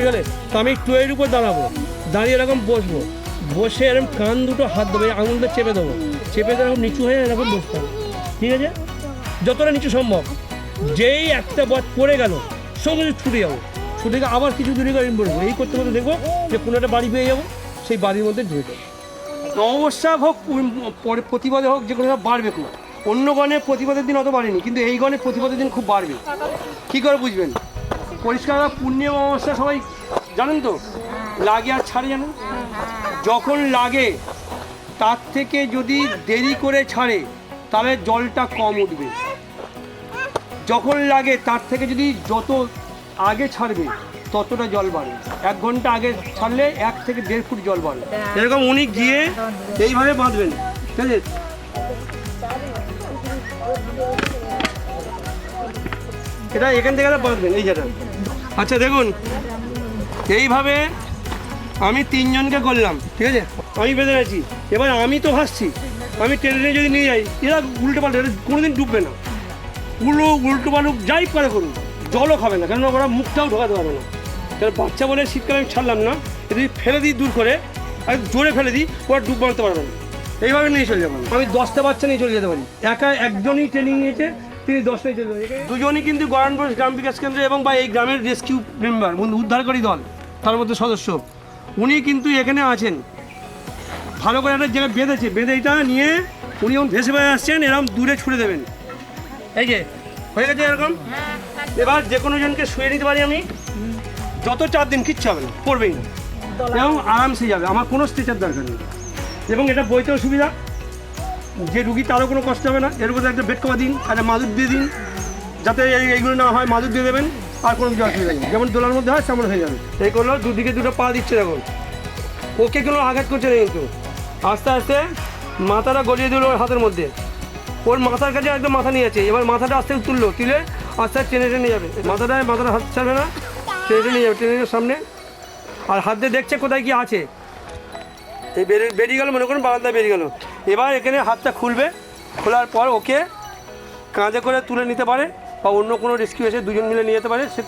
গেলে তো আমি টুয়ের উপর দাঁড়াবো, দাঁড়িয়ে এরকম বসবো, বসে এরকম কান দুটো হাত দেবো, আঙুলটা চেপে দেবো, চেপে দিয়ে এরকম নিচু হয়ে এরকম বসতে হবে, ঠিক আছে? যতটা নিচু সম্ভব। যেই একটা বট পড়ে গেল সঙ্গে ছুটে যাবো, ছুটে গিয়ে আবার কিছু দূরে গাড়ি বলবো, এই করতে করতে দেখবো যে কোনো একটা বাড়ি পেয়ে যাবো, সেই বাড়ির মধ্যে ঢুকে যাবো। অবস্থা হোক প্রতিবাদে হোক, যে কোনো বাড়বে খুব। অন্য গণে প্রতিবাদের দিন অত বাড়েনি, কিন্তু এই গণে প্রতিবাদের দিন খুব বাড়বে। কী করে বুঝবেন? পরিষ্কার পূর্ণিমা অমাবস্যা সবাই জানেন তো, লাগে আর ছাড়ে জানেন? যখন লাগে তার থেকে যদি দেরি করে ছাড়ে তাহলে জলটা কম উঠবে, যখন লাগে তার থেকে যদি যত আগে ছাড়বে ততটা জল বাড়বে। 1 ঘন্টা আগে ছাড়লে 1 থেকে 1.5 ফুট জল বাড়বে। এরকম উনি গিয়ে এইভাবে বাঁধবেন, ঠিক আছে? এটা এখান থেকে বাঁধবেন এই জায়গা। আচ্ছা দেখুন, এইভাবে আমি 3 জনকে করলাম, ঠিক আছে? আমি বেঁধে গেছি, এবার আমি তো ভাসছি, আমি টেনে যদি নিয়ে যাই এরা উল্টো পাল্টা, এটা কোনোদিন ডুববে না। উল্টো পাল্টুক যাই পারে করুন, জলও খাবে না, কেননা ওরা মুখটাও ঢোকাতে পারবে না। তাহলে বাচ্চা বলে শীতকালে আমি ছাড়লাম না, যদি ফেলে দিই দূর করে আর জোরে ফেলে দিই ওরা ডুব মারতে পারবে না, এইভাবে নিয়ে চলে যাবো। আমি 10টা বাচ্চা নিয়ে চলে যেতে পারি, একা একজনই ট্রেনিং নিয়েছে, তিনি 10টাই চলে যাবেন। দুজনই কিন্তু গরানপুর গ্রাম বিকাশ কেন্দ্র এবং বা এই গ্রামের রেস্কিউ মেম্বার, উদ্ধারকারী দল তার মধ্যে সদস্য, উনি কিন্তু এখানে আছেন। ভালো করে একটা জায়গায় বেঁধেছে, বেঁধে এটা নিয়ে উনি যখন ভেসে ভেসে আসছেন এরকম দূরে ছুড়ে দেবেন। এই যে হয়ে গেছে এরকম। এবার যে কোনো জনকে শুয়ে নিতে পারি আমি, যত 4 দিন কিচ্ছু হবে না, পড়বেই না এবং আরামসে যাবে, আমার কোনো স্ট্রেচার দরকার নেই। এবং এটা বইতেও সুবিধা, যে রুগী তারও কোনো কষ্ট হবে না। এর উপরে একটা বেড কভার দিন, একটা মাদুর দিয়ে দিন, যাতে এইগুলো না হয়, মাদুর দিয়ে দেবেন, আর কোনো কিছু অসুবিধা নেই। যেমন দোলার মধ্যে হয় তেমন হয়ে যাবে। এই করলো দুদিকে দুটো পা দিচ্ছে, দেখুন ওকে কোনো আঘাত করছে না, কিন্তু আস্তে আস্তে মাথাটা গলিয়ে দিল ওর হাতের মধ্যে, ওর মাথার কাছে একদম মাথা নিয়ে আছে। এবার মাথাটা আস্তে তুললো, তুলে আস্তে আস্তে টেনে টেনে যাবে, মাথাটা হাত ছাড়বে না, টেনে টেনে যাবে, টেনে সামনে। আর হাত দিয়ে দেখছে কোথায় কি আছে, এই বেরিয়ে গেলো, মনে করুন বারান্দায় বেরিয়ে গেলো। এবার এখানে হাতটা খুলবে, খোলার পর ওকে কাঁধে করে তুলে নিতে পারে, বা অন্য কোনো রেস্কিউ এসে 2জন মিলে নিয়ে যেতে পারে, সে